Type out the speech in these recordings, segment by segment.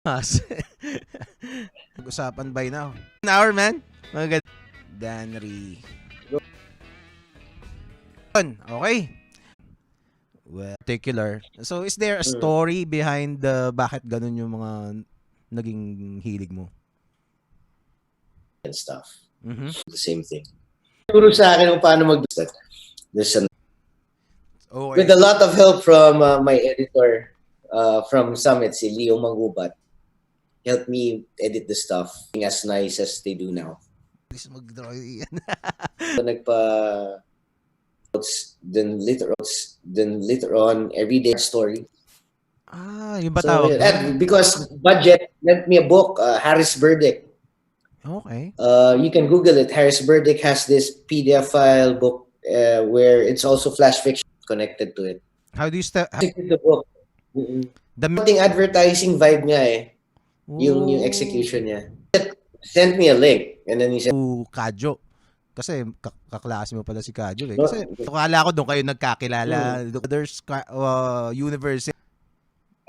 Mas. Pag-usapan by now. An hour, man. Mga Danry. Okay. Well, particular. So, is there a story behind bakit ganun yung mga naging hilig mo? And stuff. Mm-hmm. The same thing. Siguro sa akin kung paano there's an with a lot of help from my editor from Summit, si Leo Mangubat, helped me edit the stuff as nice as they do now. Please mag-draw yan. So, then later on every day story. Yung ba tawag? And because budget lent me a book, Harris Burdick. Okay. You can Google it. Harris Burdick has this PDF file book where it's also flash fiction connected to it. How do you the book? The advertising vibe niya eh. Yung execution niya. Sent me a link and then he said Kadyo. Kasi kaklase mo pala si Kadyo eh. Kasi akala ko doon kayo nagkakilala. There's university.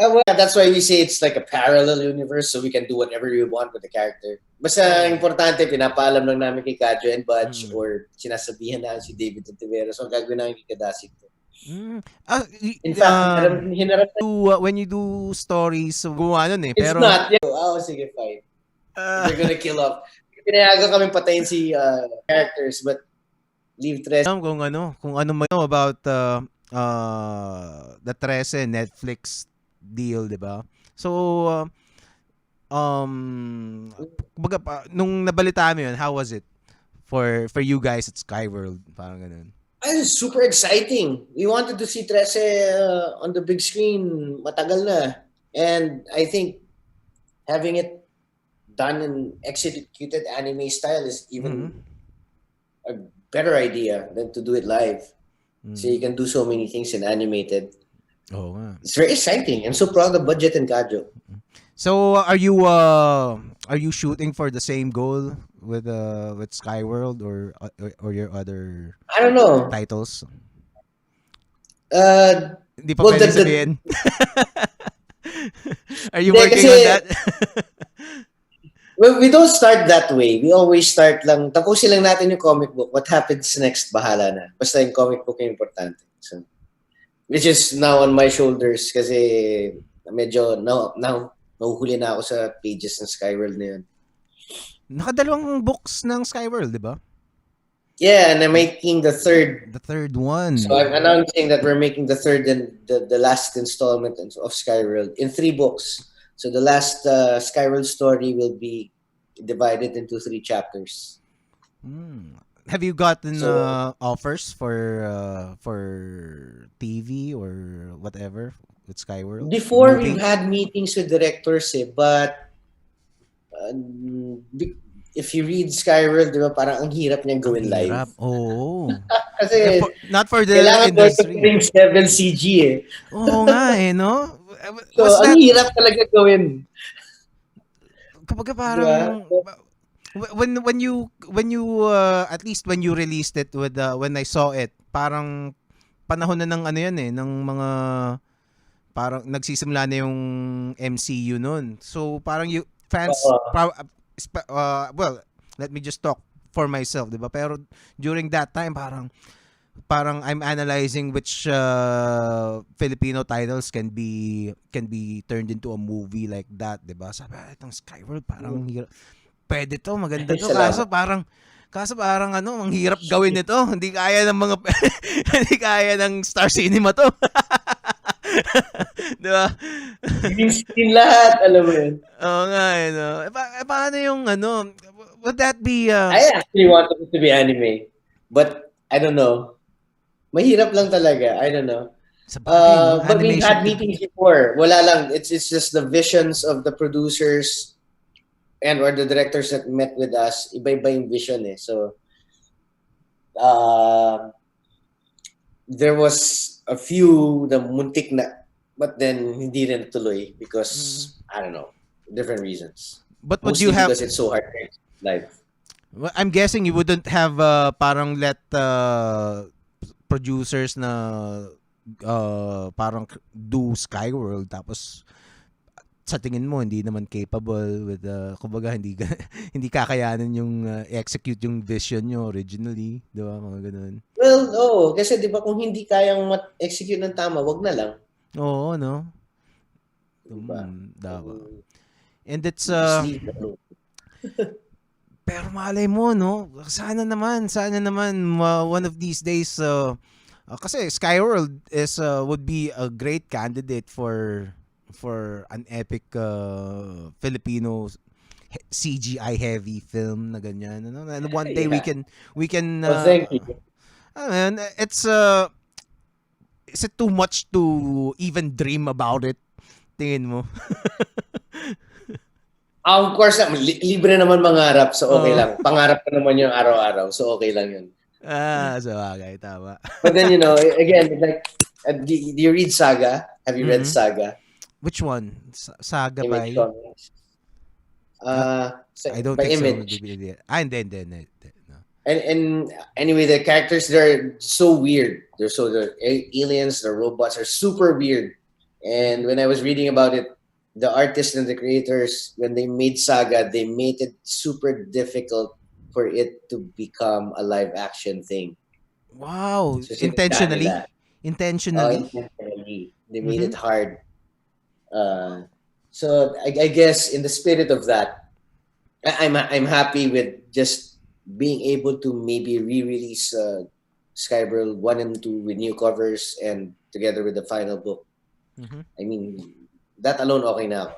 Well, that's why we say it's like a parallel universe, so we can do whatever we want with the character. Basta importante, pinapaalam lang namin kay Kadyo and Budge or sinasabihan na si David Ontivero. So, gagawin namin kay Kadasik to. In fact, when you do stories, gumawa nun eh. Pero, it's not. Sige, fine. They're gonna kill off. Pinayagan kami patayin si characters, but leave Tres. Kung ano mo about the 13 Netflix deal, di ba? So, nung nabalita mo yun, how was it for you guys at Skyworld? Parang ganun. It was super exciting. We wanted to see 13 on the big screen matagal na. And I think having it done in executed anime style is even a better idea than to do it live. So you can do so many things in animated. Oh, it's very exciting. I'm so proud of Budget and Kadyo. So are you shooting for the same goal with Skyworld or your other I don't know titles? Hindi pa well, pwede sabihin. Are you working on that? Well, we don't start that way. We always start lang, tapusin lang natin yung comic book. What happens next, bahala na. Basta yung comic book yung importante. So, which is now on my shoulders kasi medyo nahuhuli na ako sa pages ng Skyworld na yun. Nakadalawang books ng Skyworld, di ba? Yeah, and I'm making the third. The third one. So I'm announcing that we're making the third and the last installment of Skyworld in 3 books. So the last Skyworld story will be divided into 3 chapters. Have you gotten offers for TV or whatever with Skyworld? Before we've had meetings with directors, but if you read Skyworld, diba, parang ang hirap niyang gawin live. Oh. Kasi not for the industry. Kailangan 7 CG eh. Oo nga eh, no? So, ang hirap talaga gawin. Kapag parang when you at least when you released it with when I saw it, parang panahon na ng ano yan eh, ng mga parang nagsisimula na yung MCU noon. So parang you fans well, let me just talk for myself, 'di ba? Pero during that time parang I'm analyzing which Filipino titles can be turned into a movie like that, 'di ba? Sabi, itong Skyworld parang pwede to, maganda to. Kaso parang ang hirap gawin nito. Hindi kaya ng mga hindi kaya ng Star Cinema to. 'Di ba? Screen lahat, alam mo yun. Oo nga, no. Paano yung would that be I actually wanted it to be anime, but I don't know. Mahirap lang talaga. I don't know. But we had meetings before. Wala lang. It's just the visions of the producers or the directors that met with us. Iba-iba yung vision eh. So, there was a few na muntik na, but then hindi rin tuloy because, I don't know, different reasons. But would mostly you have... because it's so hard live. Well, I'm guessing you wouldn't have parang let producers na parang do Skyworld tapos sa tingin mo hindi naman capable with kumbaga hindi hindi kakayanan yung execute yung vision nyo originally, 'di ba? Mga ganun. Well, oo. Kasi di ba kung hindi kayang execute ng tama, wag na lang. Oo, no. Di ba? Dawa. Um, And it's just leave it alone. pero malay mo, no? Sana naman one of these days kasi Skyworld would be a great candidate for an epic Filipino CGI heavy film na ganyan. Ano? And one day Yeah. we can Well, thank you. it's is it too much to even dream about it? Tingin mo? Of course, libre naman mangarap, so okay Oo. lang. Pangarap ka naman yung araw-araw, so okay lang yun. Sabagay, tama. But then, again, like, do you read Saga? Have you read Mhm. Saga? Which one? Saga Image by? Comics. I don't By think so. Image. Hindi. No. And anyway, the characters, they're so weird. The aliens, the robots are super weird. And when I was reading about it, the artists and the creators, when they made Saga, they made it super difficult for it to become a live action thing. Wow, So sinundan intentionally? nila. Intentionally? Intentionally. They made Mhm. it hard. So I guess in the spirit of that, I'm happy with just being able to maybe re-release Skyworld 1 and 2 with new covers and together with the final book. Mhm. I mean, that alone okay now.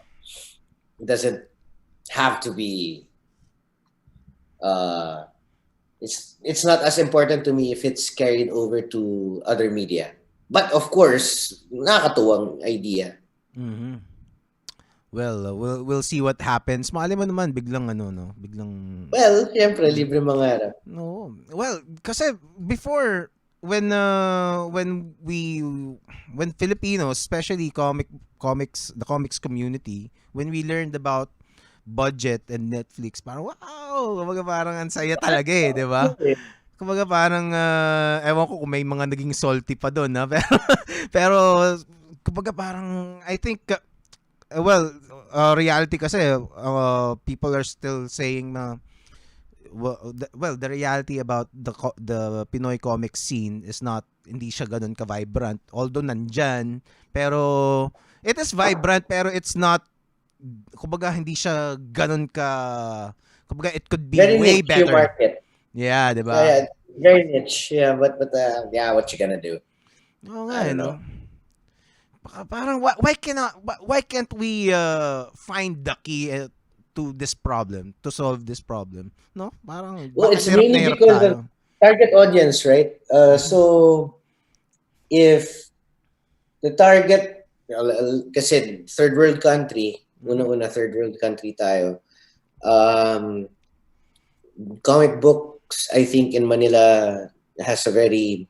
It doesn't have to be uh it's not as important to me if it's carried over to other media. But of course, nakakatuwang idea. Mhm. Well, we'll see what happens. Malay mo naman biglang no, biglang Well, syempre, mm, libre mangarap. no. Well, kasi before when Filipinos, especially the comics community, when we learned about budget and Netflix, parang wow, kumbaga parang ang saya talaga di ba? Kumbaga parang ewan ko kung may mga naging salty pa doon na pero kumbaga parang I think reality kasi people are still saying na the reality about the Pinoy comic scene is not hindi siya ganun ka vibrant although nandyan pero it is vibrant pero it's not kumbaga hindi siya ganun ka kumbaga it could be Very way niche yung better. market. Yeah, 'di Yeah, ba? yeah, very niche. Yeah, but yeah, what you gonna do? Oo I nga, don't no? know. Parang why can't we find the key to this problem, to solve this problem? No? Parang Well, bakit it's hirap na mainly hirap because of tayo? target audience, right? Mhm. So if the target, kasi third world country, Mhm. unang-una third world country tayo. Comic books, I think in Manila has a very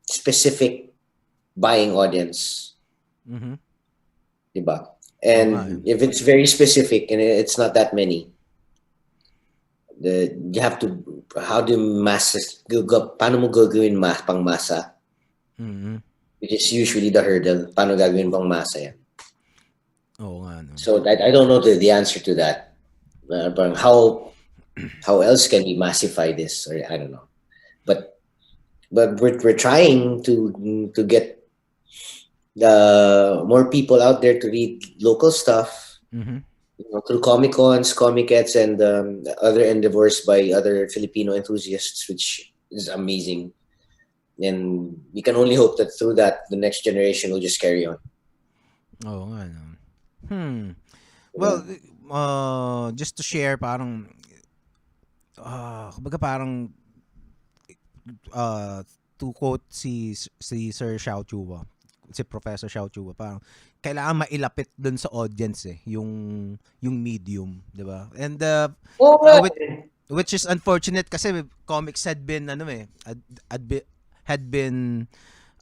specific buying audience, Mhm. diba? Oo nga. Eh. And if it's very specific and it's not that many, you have to, how do you paano mo gagawin pang masa? Mhm. Which is usually the hurdle. Paano gagawin pang masa yan? Oo nga, no. So I don't know the answer to that. Parang how else can we massify this? Or I don't know. But we're trying to get more people out there to read local stuff, Mhm. through Comic Cons, Comiquettes, and other endeavors by other Filipino enthusiasts, which is amazing. And we can only hope that through that, the next generation will just carry on. Oo nga, no. Hmm. Yeah. Well, just to share parang kumbaga parang to quote si Sir Xiao Chua, si Professor Xiao Chua, parang kailangan mailapit dun sa audience yung medium, 'di ba? And Oo nga. which is unfortunate kasi comics had been had been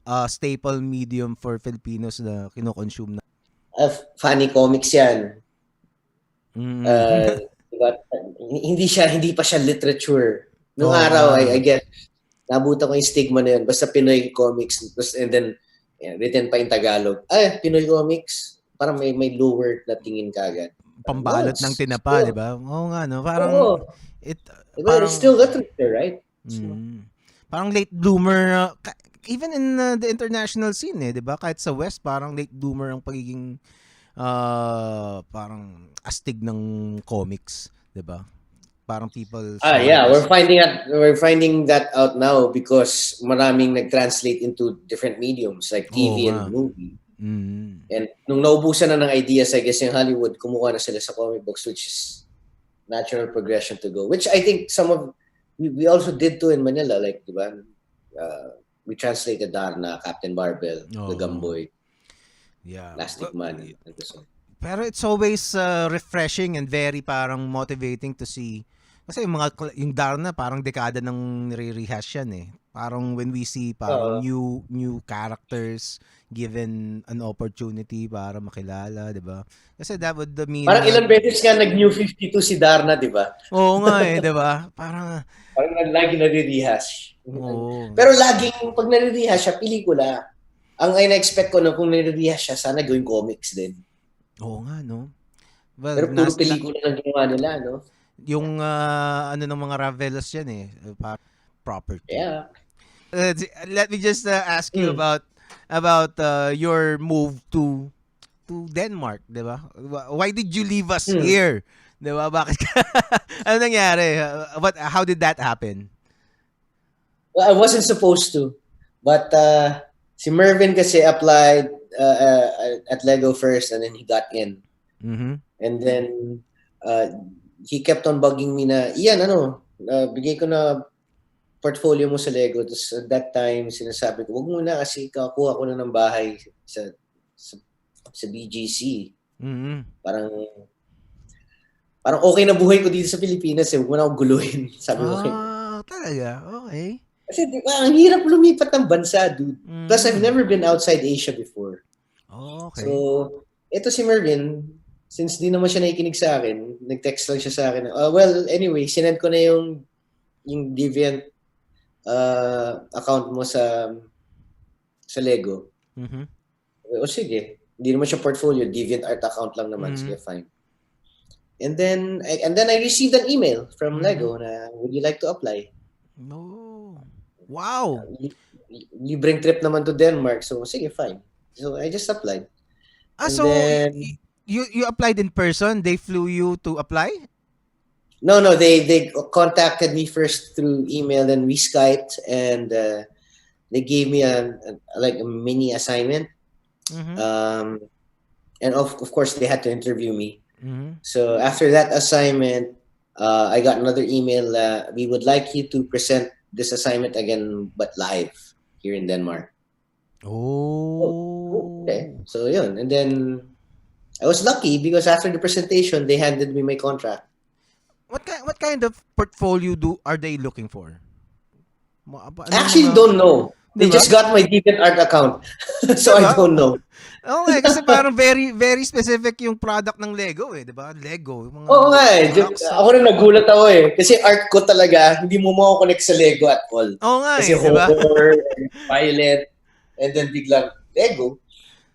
a staple medium for Filipinos na kino-consume na. Funny comics yan. Mm. Diba? Hindi pa siya literature. Nung Oo nga. araw, I guess, nabutan ko yung stigma na yun. Basta Pinoy comics, and then, written pa in Tagalog. Pinoy comics. parang may lower na tingin kagad. No, Pambalot ng it's tinapa, di still, ba? Oo nga, no? Parang, oo. it, Diba, it's parang, still the truth there, right? So, mm, parang late bloomer, even in the international scene, di ba? Kahit sa West, parang late bloomer ang pagiging, parang astig ng comics, di ba? Parang people saw it yeah, as, we're finding that out now because maraming nag-translate into different mediums like oo TV nga. and movie. Mm. And nung naubusan na ng ideas, I guess, yung Hollywood, kumuha na sila sa comic books, which is natural progression to go. Which I think we also did too in Manila, like, di ba? We translated Darna, Captain Barbell, The Oo. Gumboy, Yeah. Plastic Man, and so. Pero it's always refreshing and very parang motivating to see. Kasi yung yung Darna parang dekada nang nire-rehash yan eh. Parang when we see parang Oo. new characters given an opportunity para makilala, 'di ba? Kasi that would mean Parang ilang beses nga nag-New 52 si Darna, di ba? oo nga eh, 'di ba? Parang Parang lagi nare-rehash. oo. Pero laging, pag nare-rehash siya, pelikula. Ang ina-expect ko na kung nare-rehash siya, sana gawing comics din. Oo nga no. Well, Pero puro pelikula lang ginawa nila, no? yung ano ng mga Ravelas yan eh, property. Yeah. Let me just ask you Mm. about your move to Denmark, 'di ba? Why did you leave us Mm. here? 'Di ba? Bakit? Ano nangyari? How did that happen? Well, I wasn't supposed to. But si Mervin kasi applied at Lego first and then he got in. Mhm. And then uh, he kept on bugging me na, Ian, bigay ko na portfolio mo sa Lego. Tapos at that time, sinasabi ko, wag muna kasi kakuha ko na ng bahay sa, sa BGC. Mhm. Parang okay na buhay ko dito sa Pilipinas eh. Huwag mo na akong guluhin. Sabi ko kay Talaga. Okay. kasi di ba, ang hirap lumipat ng bansa, dude. Plus, I've Mm. never been outside Asia before. Okay. So, ito si Mervin, since di naman siya nakikinig sa akin, nag-text lang siya sa akin. Well, anyway, sinend ko na yung Deviant account mo sa Lego. Mhm. O sige, hindi naman siya portfolio, Deviant Art account lang naman. Sige, fine. And then I received an email from Lego na, would you like to apply? No. Wow. Libreng trip naman to Denmark. So, sige, fine. So, I just applied. And So then, you applied in person? They flew you to apply? no, they contacted me first through email, then we Skyped, and they gave me like a mini assignment. Mhm. And of course, they had to interview me. Mhm. So after that assignment, I got another email. We would like you to present this assignment again, but live here in Denmark. Oh. Okay. So yun. And then I was lucky because after the presentation, they handed me my contract. What kind of portfolio are they looking for? Actually, don't know. They just got my DeviantArt account. So I don't know. Okay, kasi parang very very specific yung product ng Lego eh, 'di ba? Lego, yung mga Oo nga eh. blocks. Ako rin nagulat ako eh. Kasi art ko talaga, hindi mo mako-connect sa Lego at all. Oo nga Kasi eh, 'di ba? horror, violent, and then biglang Lego.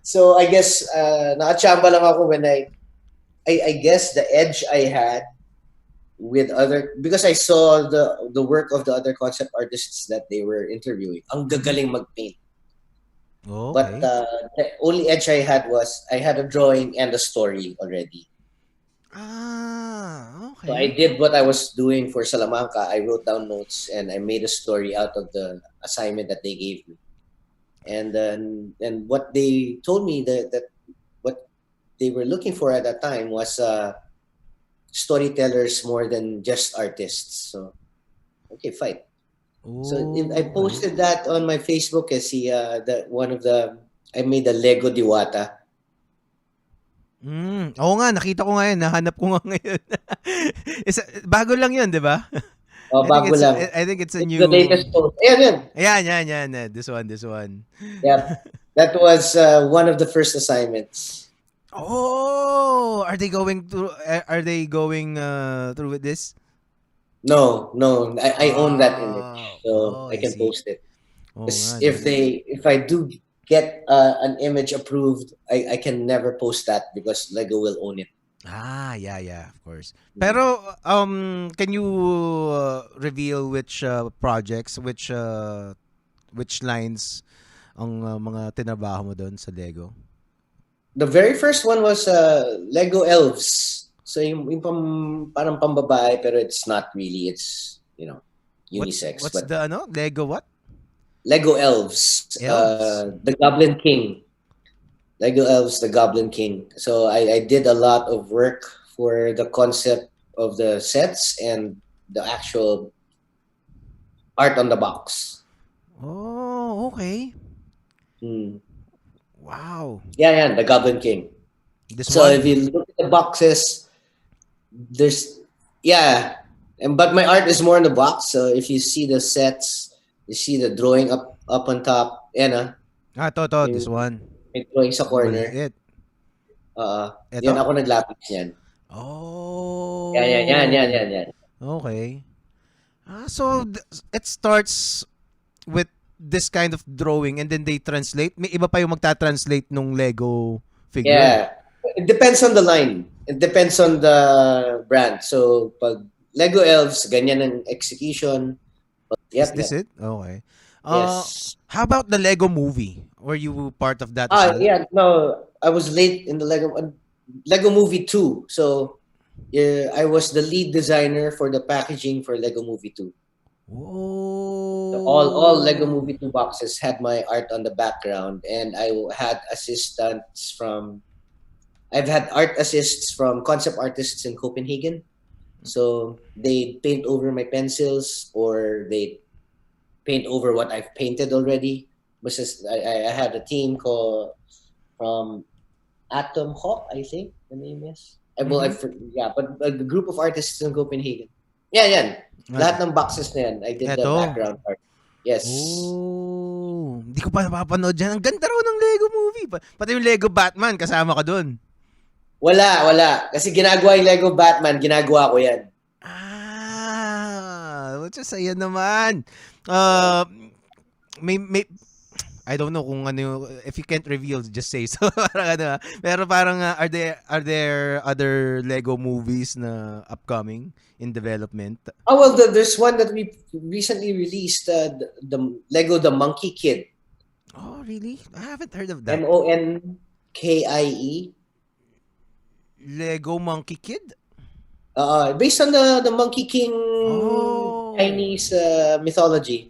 So I guess nakachamba lang ako when I guess the edge I had with because I saw the work of the other concept artists that they were interviewing. Ang gagaling mag-paint. But Okay. the only edge I had was I had a drawing and a story already. So I Okay. did what I was doing for Salamanca. I wrote down notes and I made a story out of the assignment that they gave me. And then what they told me that what they were looking for at that time was storytellers more than just artists. So okay, fine. So I posted that on my Facebook kasi I made a Lego Diwata. Oo nga, nakita ko ngayon, nahanap ko nga ngayon. Bago lang 'yun, 'di ba? Bago lang. I think it's a It's the new. latest post. Ayan. Ayan. This one. Yeah. That was one of the first assignments. Oh, are they going through with this? No. I own that image. So I I can see. post it. Oo nga, Because no? if I do get an image approved, I can never post that because Lego will own it. Yeah, of course. Pero can you reveal which projects, which lines ang mga tinabaho mo doon sa Lego? The very first one was Lego Elves. So yung parang pambabae pero it's not really. It's, unisex. What's But the Lego what? Lego Elves, Elves. the Goblin King. Lego Elves, the Goblin King. So I did a lot of work for the concept of the sets and the actual art on the box. Oh, okay. Hmm. Wow. Yeah, the Goblin King. This So one? if you look at the boxes, there's but my art is more in the box. So if you see the sets, you see the drawing up on top, This yung one. may drawing sa corner. Maliit. Yan Ito? ako naglapis yan. Oh. Yan. Okay. So it starts with this kind of drawing and then they translate. May iba pa yung magta-translate nung Lego figure. Yeah. It depends on the line. It depends on the brand. So pag Lego Elves, ganyan ang execution. Is this it? Okay. Yes. How about the Lego movie? Were you part of that as well? Yeah, no, I was late in the Lego Movie 2. So I was the lead designer for the packaging for Lego Movie 2. Whoa. So all Lego Movie 2 boxes had my art on the background, and I've had art assists from concept artists in Copenhagen. So they paint over my pencils or they paint over what I've painted already. I had a team called from Atom Hawk, I think the name is. But a group of artists in Copenhagen. Yan. Lahat ng boxes na yan, I did the background art. Yes. Oh, hindi ko pa napapanood dyan. Ang ganda raw ng Lego movie. Pati yung Lego Batman, kasama ka dun. Wala. Kasi ginagawa yung Lego Batman, ginagawa ko yan. Which is ayan naman. May I don't know kung ano, if you can't reveal, just say so. Pero parang are there other Lego movies na upcoming in development? Oh well, there's one that we recently released, the Lego The Monkey Kid. Oh really? I haven't heard of that. Monkie. Lego Monkey Kid? Based on the Monkey King Chinese mythology.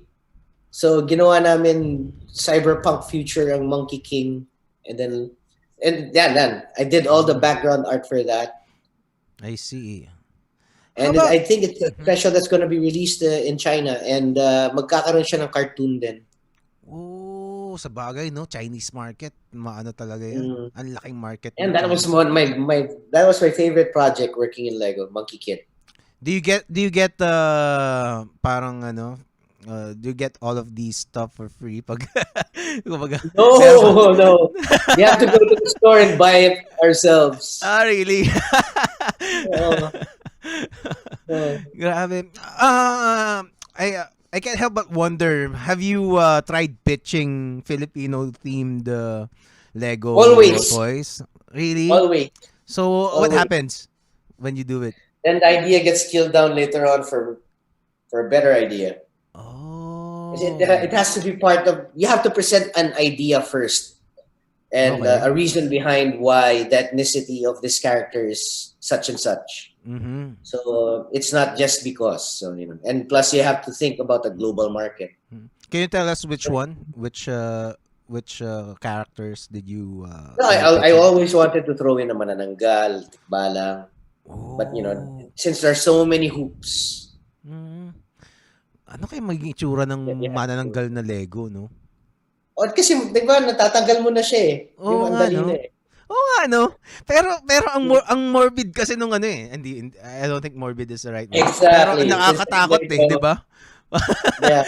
So ginawa namin cyberpunk future ang Monkey King, and I did all the background art for that. I see. And I think it's a special that's going to be released in China, and magkakaroon siya ng cartoon din. Oh, sa bagay, no? Chinese market, maano talaga yan. Ang laking market. And that was my favorite project working in Lego, Monkey Kid. Do you get parang do you get all of these stuff for free pag No. We have to go to the store and buy it ourselves. Really? Grabe. I can't help but wonder, have you tried pitching Filipino themed Lego toys? Really? Always. So what happens when you do it? Then the idea gets killed down later on for a better idea. Oh. It has to be part of, you have to present an idea first and a reason behind why the ethnicity of this character is such and such. Mm-hmm. So it's not just because. So and plus you have to think about the global market. Can you tell us which characters did you? No, I always wanted to throw in a manananggal, tikbalang, but since there's so many hoops. Ano kaya magiging itsura ng manananggal na Lego, no? O kasi, di ba, natatanggal mo na siya eh. Oo nga, no? Oo nga, no? Pero ang morbid kasi nung hindi, I don't think morbid is the right word. Exactly. Pero nakakatakot di ba? Yeah.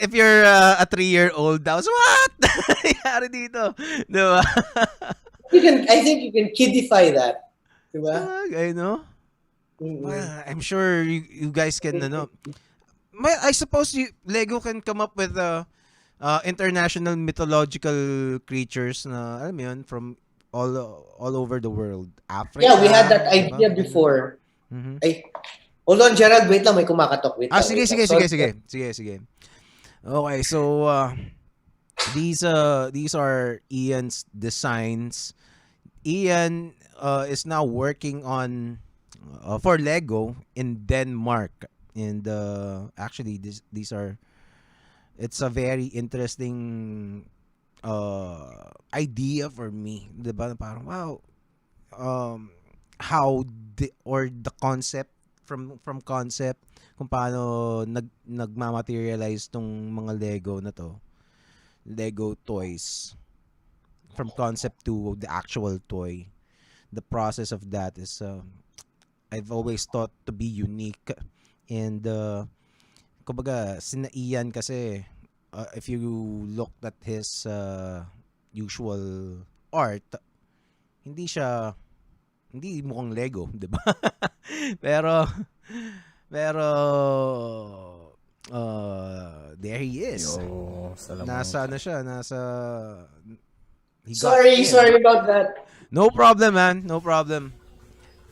If you're a 3-year-old, that was what? Nangyari dito. Di ba? I think you can kidify that. Di ba? I know. Well, I'm sure you guys can, I suppose Lego can come up with international mythological creatures na alam mo yun from all all over the world. Yeah, we had that Africa, 'di ba? idea Ganun. before. Mhm. Ay, hold on, Gerald. Wait lang, may kumakatok. Wait lang, Sige, wait lang. sige, sige, Sorry. sige. Sige, sige. Okay, so these are Ian's designs. Ian is now working on for Lego in Denmark. And actually these are it's a very interesting idea for me. 'Di ba? Parang wow, um how or the concept from concept kung paano nagmamaterialize tong mga Lego na to. Lego toys from concept to the actual toy. The process of that is I've always thought to be unique. And kumbaga sina Ian kasi if you looked at his usual art, hindi siya hindi mukhang Lego, 'di ba? pero pero there he is. Yo, Nasa Salamanka. ano siya, nasa he got Sorry, in. sorry about that. No problem, man. No problem.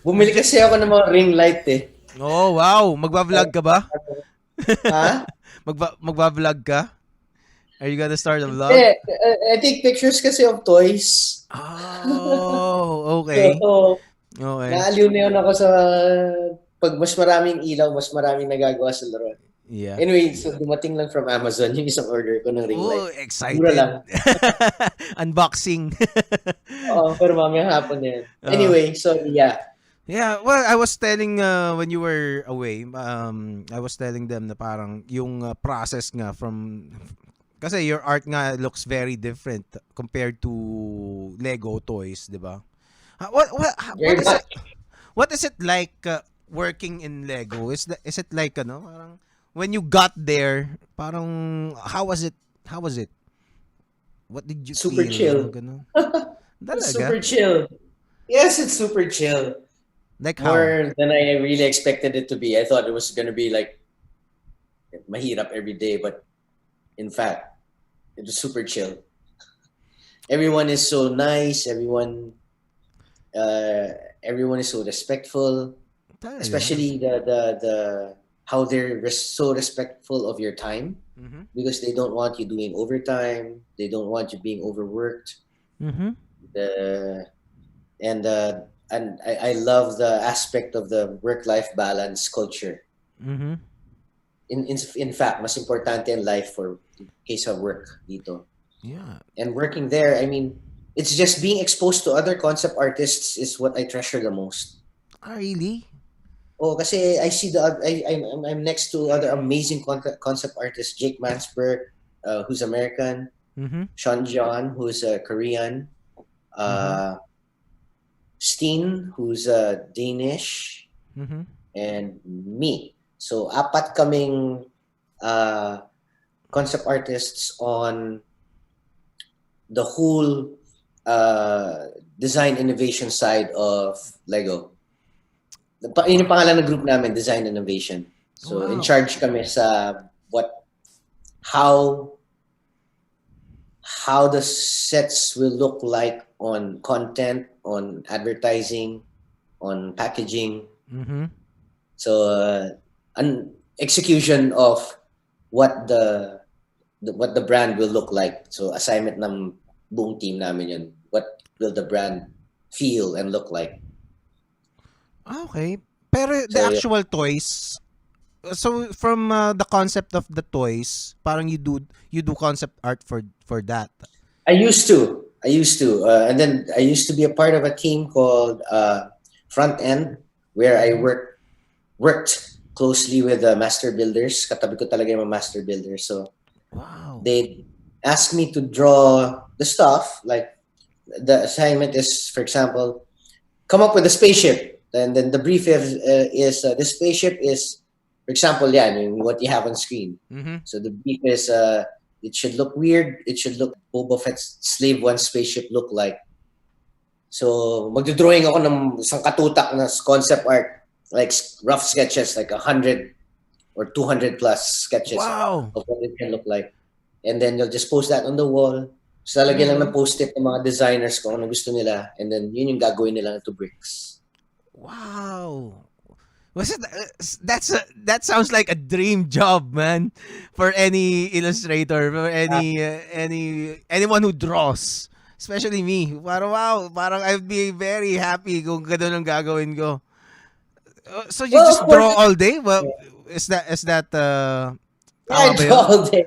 Bumili kasi ako ng mga ring light eh. Oh, wow. Magba-vlog ka ba? Ha? Magba-vlog ka? Are you gonna start a vlog? I take pictures kasi of toys. Oh, okay. So, Okay. naaliw na yun ako sa pag mas maraming ilaw, mas maraming nagagawa sa laro. Yeah. Anyway, so dumating lang from Amazon yung isang order ko ng ring Oh, light. excited. Mura lang. Unboxing. Oo, pero mamaya hapon na yun. Anyway, so yeah. Yeah, well, I was telling when you were away, I was telling them na parang yung process nga from kasi your art nga looks very different compared to Lego toys, 'di ba? Very much. What is it like working in Lego? Is it like ano, parang when you got there, parang how was it? How was it? What did you Super feel? chill. Ganun. It's Talaga? super chill. Yes, it's super chill. Like how? More than I really expected it to be. I thought it was gonna be like mahirap every day, but in fact, it was super chill. Everyone is so nice. Everyone is so respectful. Talaga? Especially the how they're so respectful of your time Mhm. because they don't want you doing overtime. They don't want you being overworked. Mhm. The and I love the aspect of the work-life balance culture. Mhm. In fact, mas importante in life for case of work dito. Yeah. And working there, I mean, it's just being exposed to other concept artists is what I treasure the most. Really? Oh, kasi I see I'm next to other amazing concept artists, Jake Mansberg, who's American, Mhm. Sean John, who's Korean, Steen, who's Danish, Mhm. and me. So apat kaming concept artists on the whole design innovation side of Lego. Yun yung pangalan ng group namin, Design Innovation. So in Wow. charge kami sa how the sets will look like on content, on advertising, on packaging. Mhm. So an execution of what the brand will look like. So assignment ng buong team namin yun. What will the brand feel and look like? Okay. Pero the So, yeah. actual toys, so from the concept of the toys, parang you do concept art for that. I used to, and then I used to be a part of a team called Front End, where I worked closely with the master builders. Katabi ko talaga yung mga master builders. So Wow. they asked me to draw the stuff. Like the assignment is, for example, come up with a spaceship. And then the brief is the spaceship is, for example, yeah, I mean, what you have on screen. Mhm. So the brief is it should look weird. It should look Boba Fett's Slave One spaceship look like. So magdodrawing ako ng isang katutak na concept art, like rough sketches, like 100 or 200 plus sketches Wow. of what it can look like. and then you'll just post that on the wall. So lalagyan lang ng Mhm. post-it ng mga designers kung ano gusto nila, and then yun yung gagawin nila into bricks. Wow. Was it that sounds like a dream job, man, for any illustrator, for anyone who draws, especially me. Parang wow, parang I'd be very happy kung ganun ang gagawin ko. So you Well, of just course, draw all day? Well, is that yeah, I tama ba draw 'yun? all day.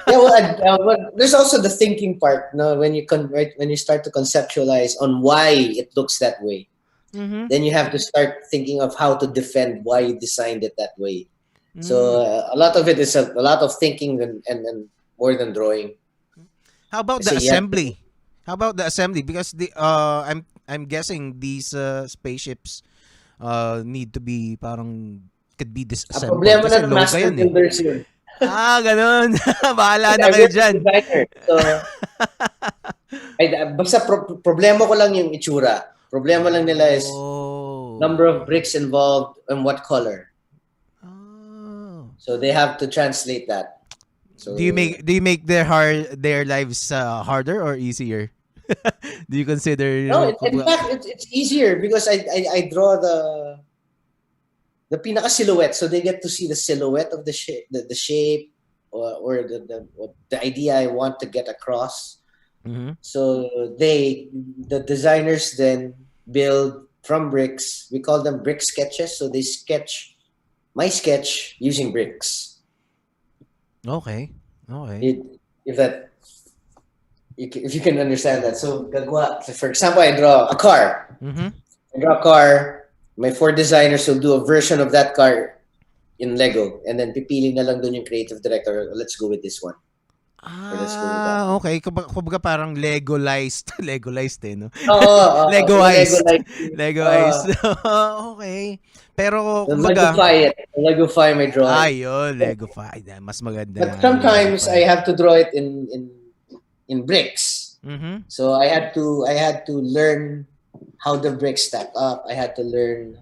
Yeah, well, well, there's also the thinking part. No, when you right, when you start to conceptualize on why it looks that way, Mhm. then you have to start thinking of how to defend why you designed it that way. So Mm. a lot of it is a lot of thinking and more than drawing. How about the Kasi you have to, assembly? How about the assembly? Because I'm guessing these spaceships need to be parang could be ang disassembled problema kasi na ng low master yun eh. builders yun. Ganun. Bahala Kasi na I kayo work as a dyan. designer. So, basta problema ko lang yung itsura. Problema lang nila is number of Oh. bricks involved and what color. Oh. So they have to translate that. So Do you make their lives harder or easier? Do you consider no, in fact, it's easier because I draw the pinaka silhouette, so they get to see the silhouette of the shape or what the idea I want to get across. Mhm. So the designers then build from bricks. We call them brick sketches. So they sketch my sketch using bricks. Okay. Okay. It, if that if you can understand that. So gagawa. So for example, I draw a car. Mhm. I draw a car. My four designers will do a version of that car in Lego, and then pipili na lang dun yung creative director. Let's go with this one, or let's go with that. Okay. Kumbaga parang Legolized. Legolized eh, no? Yung Lego Legoized. like Legoized. Okay. Pero kumbaga, Legify it. Legify my drawing. yun, Legofy. Mas maganda But nga yung sometimes Legofy. I have to draw it in bricks. Mhm. So I had to learn how the bricks stack up. I had to learn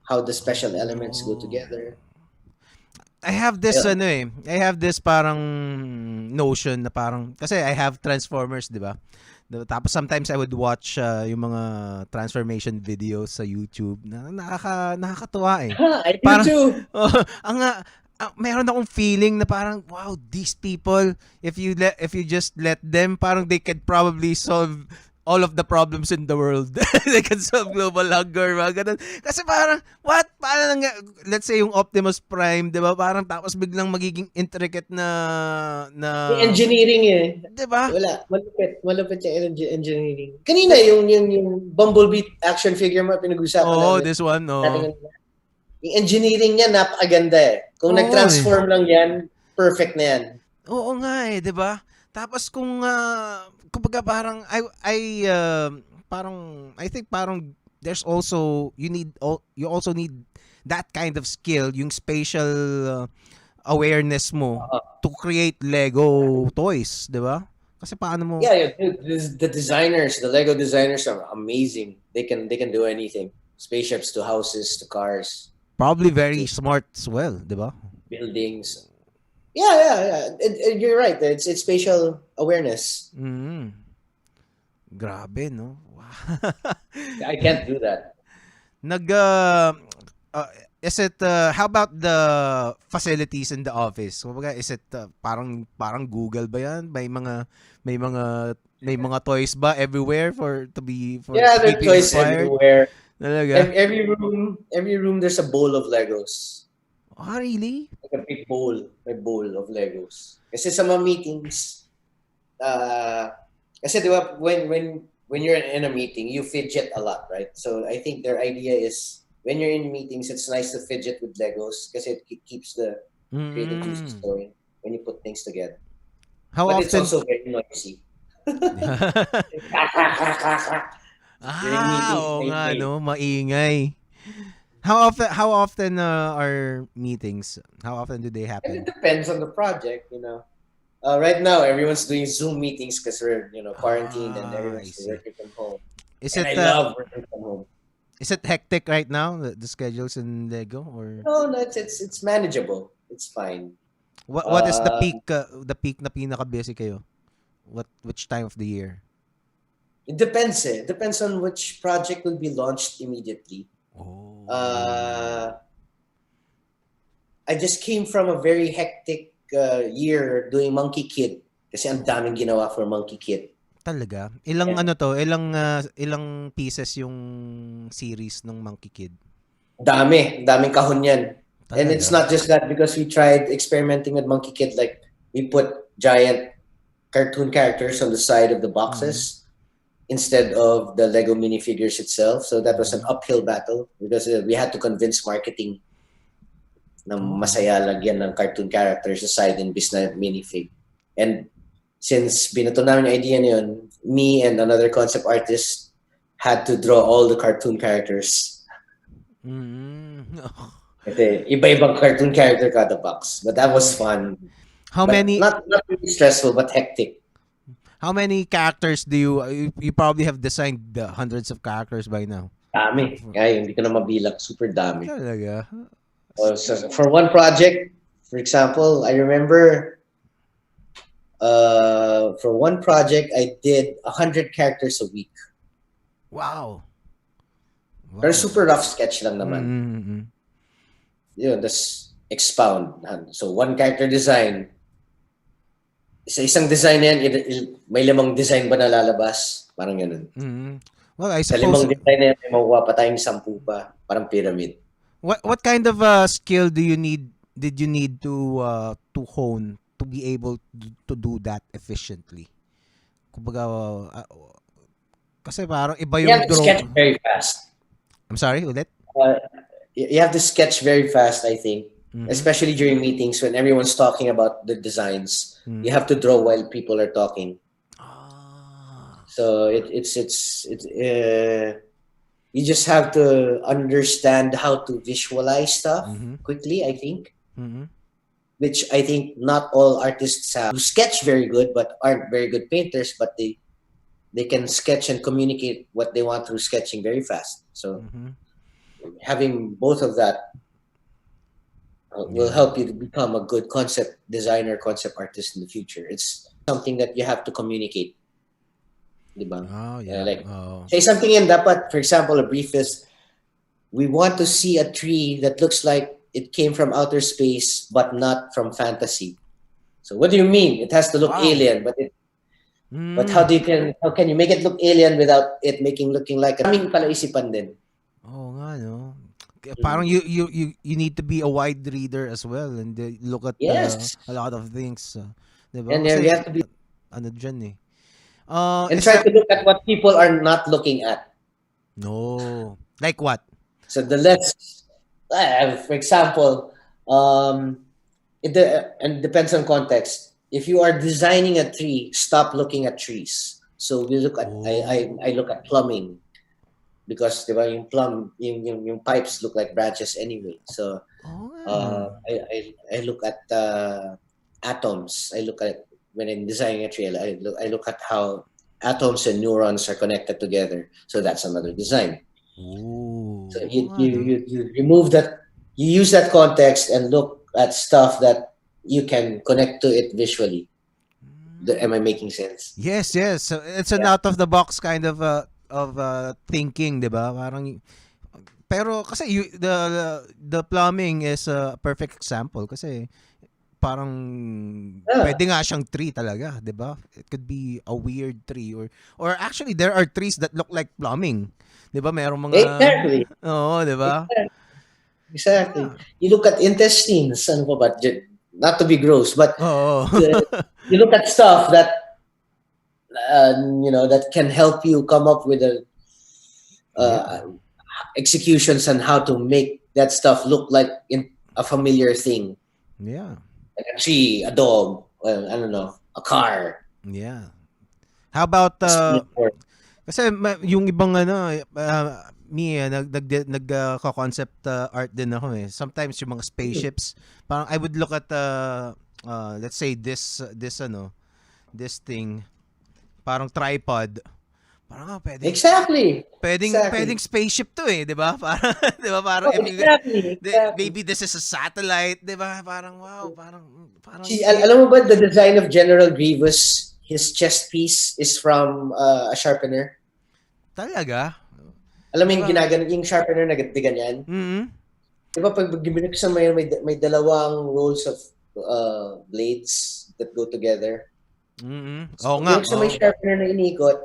how the special elements go Oh. together. I have this Ayun. I have this parang notion na parang kasi I have Transformers, 'di ba? Tapos sometimes I would watch yung mga transformation videos sa YouTube na nakakatuwa eh. I do Parang too. ang meron akong feeling na parang wow, these people if you just let them parang they could probably solve all of the problems in the world. They can solve global hunger, mga ganun. Kasi parang, what? Parang, let's say yung Optimus Prime, di ba? Parang tapos biglang magiging intricate Yung engineering eh. di ba? Wala. Malupit yung engineering. Kanina, yung Bumblebee action figure mo, pinag-usapan namin. This one, Natin yung engineering niya, napakaganda eh. Kung nag-transform lang yan, perfect na yan. Oo nga eh, 'di ba? Tapos kung kumbaga parang parang I think parang there's also you also need that kind of skill, yung spatial awareness mo to create Lego toys, 'di ba? Kasi paano mo Yeah, the designers, the Lego designers are amazing. They can do anything. Spaceships to houses to cars probably very smart as well, 'di ba? buildings. Yeah. You're right. It's spatial awareness. Mm. Grabe, no? I can't do that. Nag is it how about the facilities in the office? Kumbaga is it parang Google ba 'yan? May mga toys ba everywhere for Yeah, there are keep you toys inspired? everywhere. Talaga? Every room, there's a bowl of Legos. Really? Like a bowl of Legos. Kasi sa mga meetings, kasi di ba, when you're in a meeting, you fidget a lot, right? So I think their idea is when you're in meetings, it's nice to fidget with Legos kasi it keeps the creative juices going when you put things together. How But it's often? also very noisy. During meetings, Oo nga no, maingay. How often are meetings? How often do they and it happen? depends on the project, Right now, everyone's doing Zoom meetings because we're, quarantined and I everyone's see. working from home. Is And it I love working from home. is it hectic right now the schedules in Lego or No, it's manageable. It's fine. What is Uh, the peak na pinaka-busy kayo? Which time of the year? it depends. It depends on which project will be launched immediately. Oh. Uh, I just came from a very hectic year doing Monkey Kid. Kasi ang daming ginawa for Monkey Kid. Talaga? Ilang And ano to? Ilang pieces yung series ng Monkey Kid? daming kahon yan. And it's Talaga? not just that because we tried experimenting with Monkey Kid. Like, we put giant cartoon characters on the side of the Mhm. boxes instead of the Lego minifigures itself. So that was an Mhm. uphill battle because we had to convince marketing na Okay. masaya lagyan ng cartoon characters sa side imbis na minifig. And since binato namin yung idea niyon, me and another concept artist had to draw all the cartoon characters. Mm. Kasi iba-ibang cartoon character kada box. But that was Oh. fun. How But many not really stressful, but hectic. how many characters do you probably have designed hundreds of characters by now? Dami. Ay, hindi ko na mabilang. Super dami. Talaga? So for one project, for example, I remember for one project, I did 100 characters a week. Wow. Pero Wow. super rough sketch lang naman. Mm-hmm. Yun, that's expound. So one character design, sa isang design na yan, may 5 design ba na lalabas? Parang ganun. Mm-hmm. Well, I Sa suppose 5 design na yan, may makuha pa tayong 10 pa. Parang pyramid. what kind of skill did you need to hone to be able to do that efficiently? Kumbaga kasi parang iba You yung have to draw. sketch very fast. I'm sorry, ulit? Uh, you have to sketch very fast, I think. Mm-hmm. Especially during meetings when everyone's talking about the designs. You have to draw while people are talking. Ah. So it's you just have to understand how to visualize stuff Mm-hmm. quickly, I think, Mm-hmm. which I think not all artists have. Who sketch very good but aren't very good painters, but they can sketch and communicate what they want through sketching very fast. So Mm-hmm. having both of that will Yeah. help you to become a good concept designer, concept artist in the future. It's something that you have to communicate. Diba? Oh, yeah. Like, Oh. say something in dapat, for example, a brief is, we want to see a tree that looks like it came from outer space, but not from fantasy. So what do you mean? It has to look Wow. alien, but Mm. how can you make it look alien without it looking like a daming palaisipan din. Oh, nga, no. Parang you need to be a wide reader as well and look at Yes. a lot of things. Diba? And you Kasi have to be ano dyan eh. and Is try there to look at what people are not looking at. no. Like what? So the less, for example, and depends on context. If you are designing a tree, stop looking at trees. So we look at I look at plumbing because diba, yung pipes look like branches anyway. So Oh, nga. I look at atoms. I look at when I'm designing a tree. I look at how atoms and neurons are connected together. So that's another design. So Ooh. Oo you, nga, you, no? you, you remove that, you use that context and look at stuff that you can connect to it visually. Am I making sense? Yes, yes. So it's an Yeah. out of the box kind of thinking, 'di ba? Parang pero kasi the plumbing is a perfect example kasi parang Yeah. pwede nga siyang tree talaga, 'di ba? It could be a weird tree or actually there are trees that look like plumbing. 'Di ba? Merong mga Exactly. oo, 'di ba? Exactly. Ah. You look at intestines, ano pa ba? Not to be gross, but Oo. you look at stuff that that can help you come up with Yeah. executions on how to make that stuff look like a familiar thing, Yeah. like a tree, a dog, well, I don't know, a car. Yeah. How about A springboard. kasi yung ibang me concept art din ako eh. Sometimes yung mga spaceships, parang I would look at let's say this thing, parang tripod. Parang pwedeng Exactly. pwedeng Exactly. spaceship to eh, 'di ba? Parang 'di ba parang Oh, exactly. Exactly. maybe this is a satellite, 'di ba? Parang wow, parang See, hindi alam mo ba the design of General Grievous, his chest piece is from a sharpener? talaga. Alam mo 'Di yung ba? ginaganon, yung sharpener na ganyan? Mm. Di ba pag binuksan mo yun, may dalawang rolls of blades that go together. Mm. So Oo pag nga, binuksan mo oh. yung sharpener na inikot,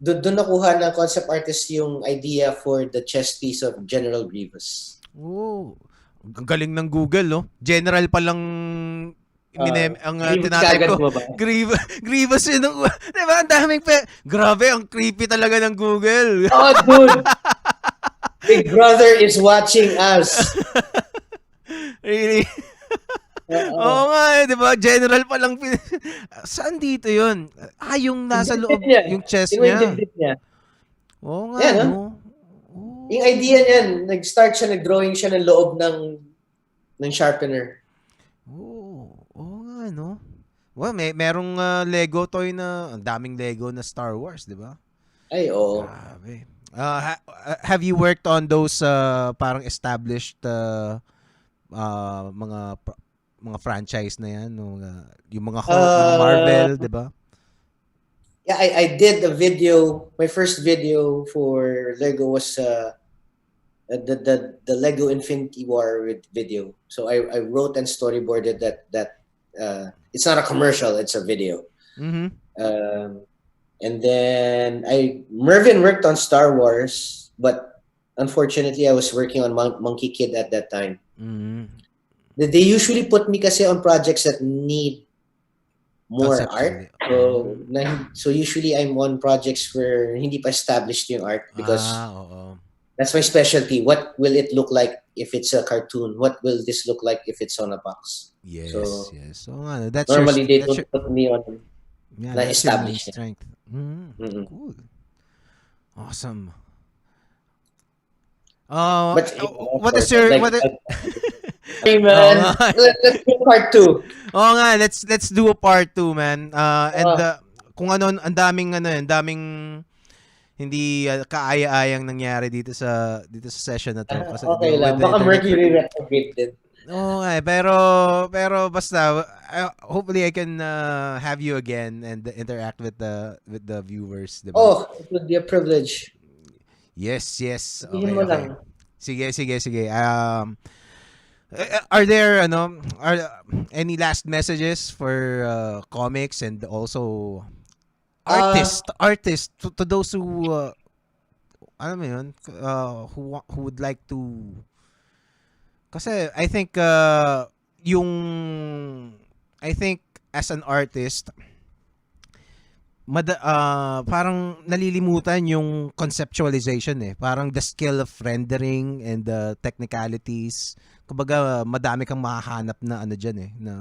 doon nakuha ng concept artist yung idea for the chest piece of General Grievous. Oh. Ang galing ng Google, no? General pa lang ang Grievous tinatype kagad ko. mo ba? Grievous yun. Di ba? Ang daming grabe, ang creepy talaga ng Google. Oh, dude! Big Brother is watching us. Really? Oo Oo. nga eh, di ba? General pa lang. Saan dito yun? Yung Yung nasa dibdib loob, niya. yung chest Tingnan mo yung niya. dibdib niya. Oo nga, Yan, no? no? Yung Oh. idea niyan, nag-start siya, nag-drawing siya ng loob ng sharpener. Oo nga, no? Well, merong Lego toy na, ang daming Lego na Star Wars, di ba? Ay, oo. Grabe. Have you worked on those parang established mga franchise na yan, no? Yung mga Hulk, mga Uh, Marvel, 'di ba? yeah, I did a video. My first video for Lego was the Lego Infinity War video. So I wrote and storyboarded that it's not a commercial, it's a video. Mhm. Um, and then Mervin worked on Star Wars, but unfortunately I was working on Monkey Kid at that time. Mhm. They usually put me kasi on projects that need more Conceptually. art. So usually I'm on projects where hindi pa established yung art because Oo. that's my specialty. What will it look like if it's a cartoon? What will this look like if it's on a box? Yes, So yes. So nga, that's your normally they that's don't your put me on yeah, na that's your main established. strength. Mm-mm. Cool. Awesome. But What is your what hey Oo man, nga. let's do part two. Oo nga, let's do a part 2, man. And Uh, kung ano, ang daming hindi kaaya-ayang nangyari dito sa session na to kasi okay with lang. the Baka internet. Mercury retrograde din. Oo nga, pero basta hopefully I can have you again and interact with the viewers, 'di ba? Oh, it would be a privilege. Yes, yes. Sabihin Okay, mo okay. lang. Sige. Are there any last messages for comics and also Uh, artists to those who alam mo yun, who would like to, kasi yung I think as an artist parang nalilimutan yung conceptualization eh. Parang the skill of rendering and the technicalities. Kumbaga, madami kang mahahanap na ano diyan eh, na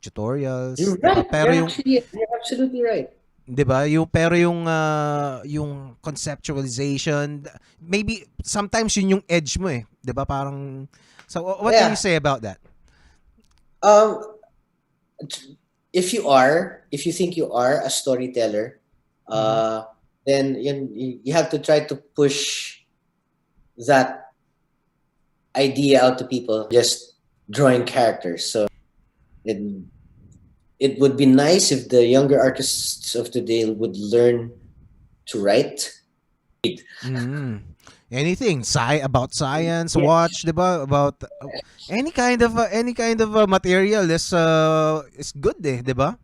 tutorials, you're 'di ba? right. Pero yung You're absolutely right. 'di ba? Yung conceptualization, maybe sometimes yun yung edge mo eh, 'di ba? Parang so what can Yeah. you say about that? Um, if you think you are a storyteller, Mhm. then you have to try to push that idea out to people. Just drawing characters. So it it would be nice if the younger artists of today would learn to write. Mm. Anything about science, Yeah. watch, 'di ba? About any kind of material is good eh, 'di ba?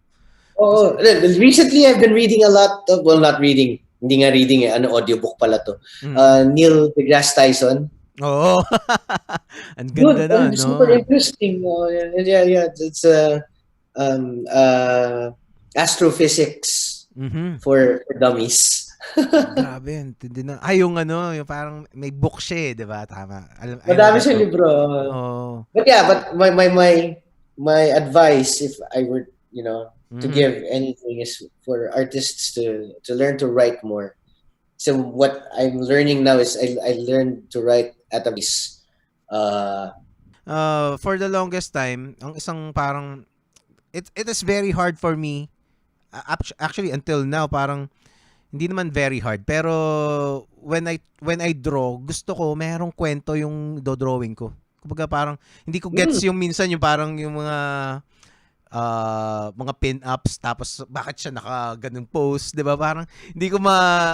Oh, recently I've been reading a lot of, well, not reading. Hindi nga reading eh, ano, audiobook pala to. Mm. Neil deGrasse Tyson. Oo. Ang Good, ganda na, super no? interesting. Yeah. It's astrophysics Mhm. for dummies. Grabe, hindi na. Yung yung parang may book siya, eh, 'di ba? Tama. I know Madami that siyang book. libro. Oh. But yeah, but my advice, if I were, to Mhm. give anything, is for artists to learn to write more. So what I'm learning now is I learned to write at a pace. For the longest time, ang isang parang it is very hard for me actually until now parang Hindi naman very hard, pero when I draw, gusto ko merong kwento yung drawing ko. Kumbaga parang hindi ko gets yung minsan yung parang yung mga pin-ups tapos bakit siya naka-ganung pose, 'di ba? Parang hindi ko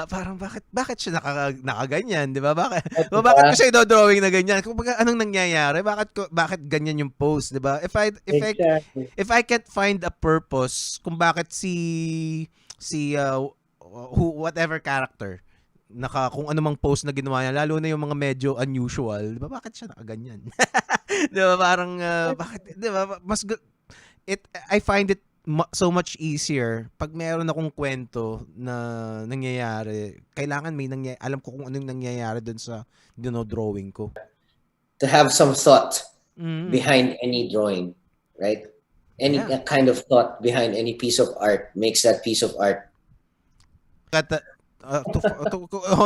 parang bakit siya nakaganyan, 'di ba? Bakit ko siya i-drawing na ganyan? Kumbaga anong nangyayari? Bakit ganyan yung pose, 'di ba? Exactly. If I can't find a purpose kung bakit whatever character kung anumang pose na ginawa niya, lalo na yung mga medyo unusual, 'di ba? Bakit siya nakaganyan? 'Di ba? Parang bakit, 'di ba? I find it so much easier pag meron akong kwento na nangyayari. Kailangan alam ko kung anong nangyayari doon sa drawing ko. To have some thought behind any drawing, right? Any kind of thought behind any piece of art makes that piece of art.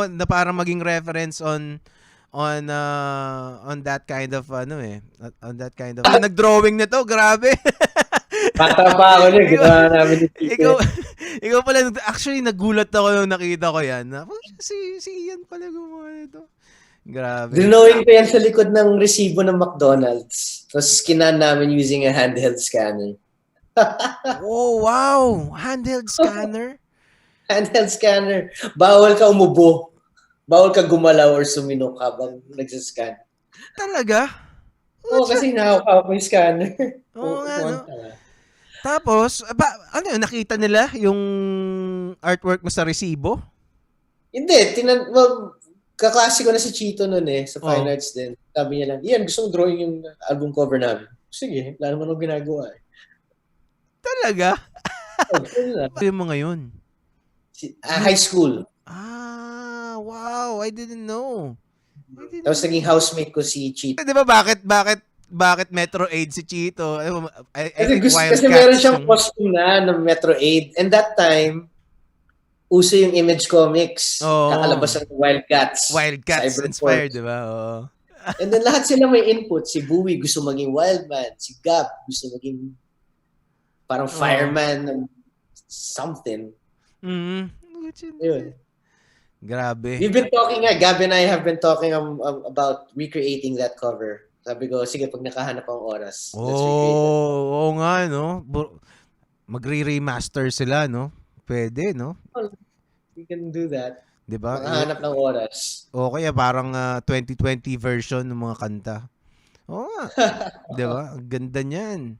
Na parang maging reference on that kind of on that kind of nagdrawing nito, grabe. Bata pa ako niya, ginawa namin ni Tito. Ikaw pala, actually nagulat ako nung nakita ko yan. Si Ian pala gumawa nito. Grabe. Drawing ko yan sa likod ng resibo ng McDonald's. Tapos skinan namin using a handheld scanner. Oh, wow! Handheld scanner? Handheld scanner. Bawal ka umubo. Bawal ka gumalaw or suminok habang nagsascan. Talaga? Oo, kasi nakakaw ko yung scanner. Oo nga, no? Tapos, nakita nila yung artwork mo sa resibo? Hindi. Kaklase ko na si Chito nun sa Fine Arts din. Sabi niya lang, Ian, gusto mo drawing yung album cover namin? Sige, wala naman akong ginagawa. Talaga? Yung mga yun? High school. Wow, I didn't know. Tapos naging housemate ko si Chito. Di ba bakit Metro 8 si Chito? Kasi meron siyang costume ng Metro 8. And that time, uso yung Image Comics. Kakalabas ng Wildcats. Wildcats inspired, di ba? And then lahat sila may input. Si Bowie gusto maging wildman. Si Gab gusto maging parang fireman something. Yun. Grabe. We've been talking Gab and I have been talking about recreating that cover. Sabi ko, sige, pag nakahanap ang oras, let's recreate it. Oo nga, no? Magre-remaster sila, no? Pwede, no? We can do that. Diba? Nakahanap ng oras. O kaya parang 2020 version ng mga kanta. Oo nga. Diba? Ang ganda niyan.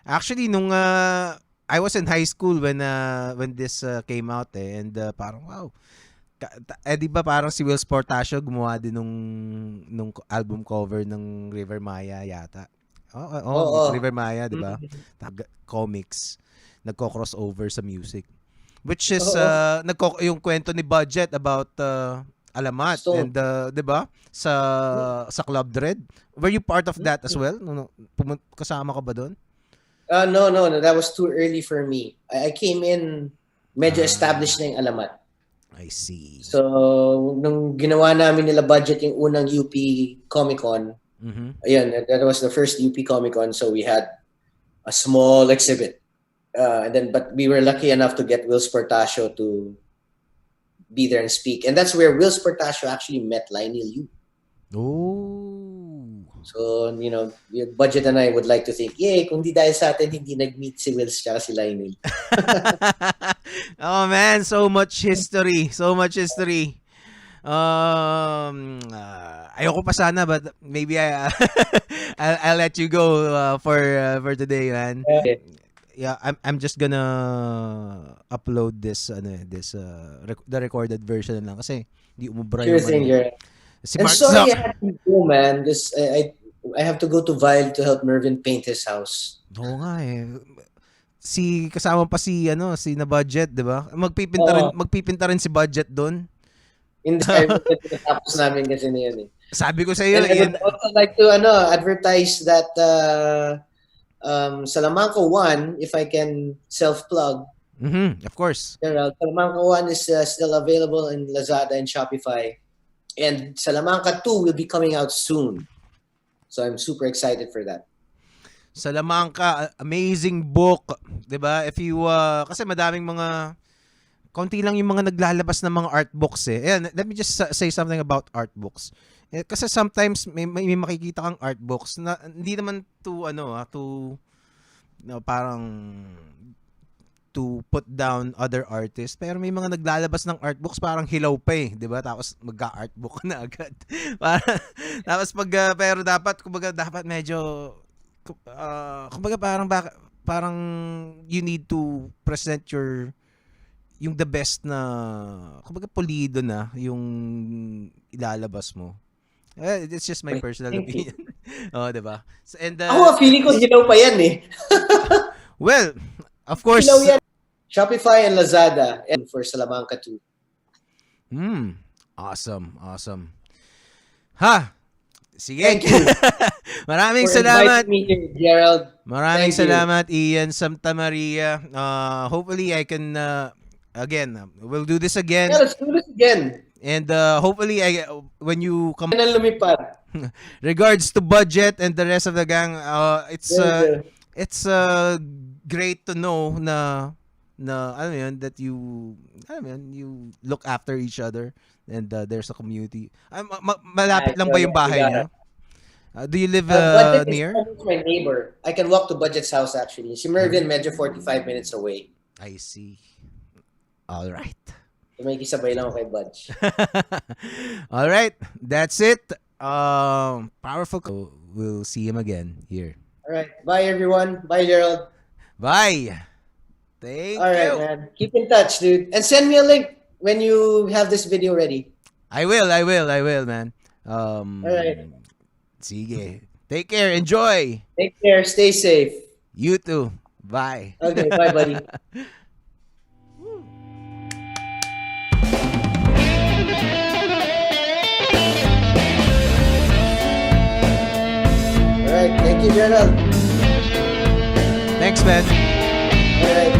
Actually, nung I was in high school when this came out and parang wow. Di ba parang si Will Sportacio gumawa din nung album cover ng River Maya yata. River Maya, di ba? Comics. Nagko-crossover sa music. Which is yung kwento ni Budget about Alamat and di ba? Sa Club Dread. Were you part of that as well? Kasama ka ba doon? No. That was too early for me. I came in medyo established na yung Alamat. I see. So, nung ginawa namin nila Budget yung unang UP Comic-Con, ayan, that was the first UP Comic-Con, so we had a small exhibit. But we were lucky enough to get Will Sportacio to be there and speak. And that's where Will Sportacio actually met Lionel Yu. Oh. So, Budget and I would like to think, yay, kung di dahil sa atin, hindi nag-meet si Will tsaka si Lionel. Oh man, so much history. Ayoko pa sana, but maybe I'll let you go for today, man. Okay. Yeah, I'm just gonna upload the recorded version lang kasi hindi umubra Sure thing, Jared. And sorry I have to go, man. I have to go to Vile to help Mervin paint his house. Oo nga kasama pa si na Budget, 'di ba? Magpipinta rin si Budget doon. Hindi tapos namin kasi niyan Sabi ko sa iyo, I would also like to advertise that Salamanca 1, if I can self-plug. Of course. Salamanca 1 is still available in Lazada and Shopify. And Salamanca 2 will be coming out soon. So I'm super excited for that. Salamanca, amazing book, 'di ba? If you kasi madaming mga konti lang yung mga naglalabas ng mga art books eh. Ayan, let me just say something about art books. Kasi sometimes may makikita kang art books na hindi naman to parang to put down other artists, pero may mga naglalabas ng art books parang hilaw pa eh, 'di ba? Tapos magka-art book na agad. Tapos pero dapat medyo kumbaga parang you need to present yung the best na kumbaga pulido na yung ilalabas mo. It's just my personal opinion. Oh, 'di ba? And Ako, feeling ko hilaw pa yan eh. well, of course. Hilaw yan. Shopify and Lazada and for Salamanca too. Awesome. Ha! Sige. Thank you. Maraming for salamat. inviting me here, Gerald. Maraming Thank you. salamat, Ian Santa Maria. Hopefully I can again, we'll do this again. Yeah, let's do this again. And hopefully when you come Yan ang lumipad. regards to budget and the rest of the gang, it's great to know na alam mo yun, that you look after each other and there's a community. Malapit lang ba yung bahay niya? Do you live Budget near? is my neighbor. I can walk to Budget's house actually. Si Mervin medyo 45 minutes away. I see. All right. So may kisabay lang ako kay Budge. All right. That's it. Powerful. We'll see him again here. All right. Bye everyone. Bye Gerald. Bye. Thank All right, you. man. Keep in touch, dude. And send me a link when you have this video ready. I will, man. All right. Sige. Take care. Enjoy. Take care. Stay safe. You too. Bye. Okay. Bye, buddy. All right. Thank you, Gerald. Thanks, man. All right.